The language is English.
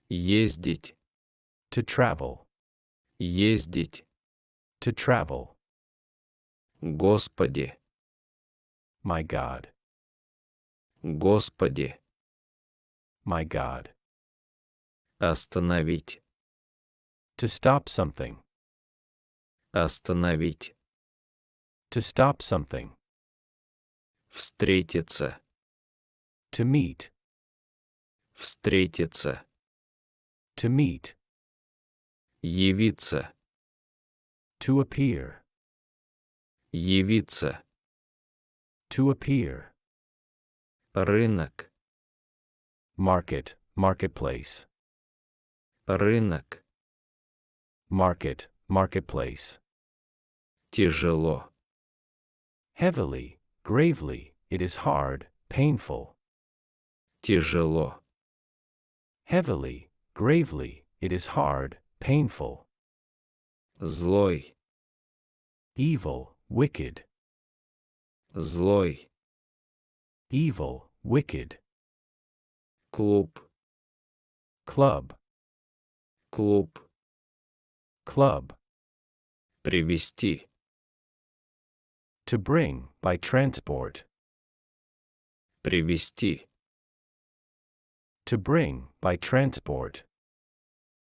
Ездить. To travel. Ездить. To travel. Господи. My God. Господи. My God. Остановить. To stop something. Остановить. To stop something. Встретиться. To meet. Встретиться. To meet. Явиться. To appear. Явиться. To appear. Рынок. Market, marketplace. Рынок. Market, marketplace. Тяжело. Heavily, gravely, it is hard, painful. Тяжело. Heavily, gravely, it is hard, painful. Злой. Evil, wicked. Злой. Evil, wicked. Клуб. Club, Клуб. club. Привезти. To bring, by transport. Привезти. To bring, by transport.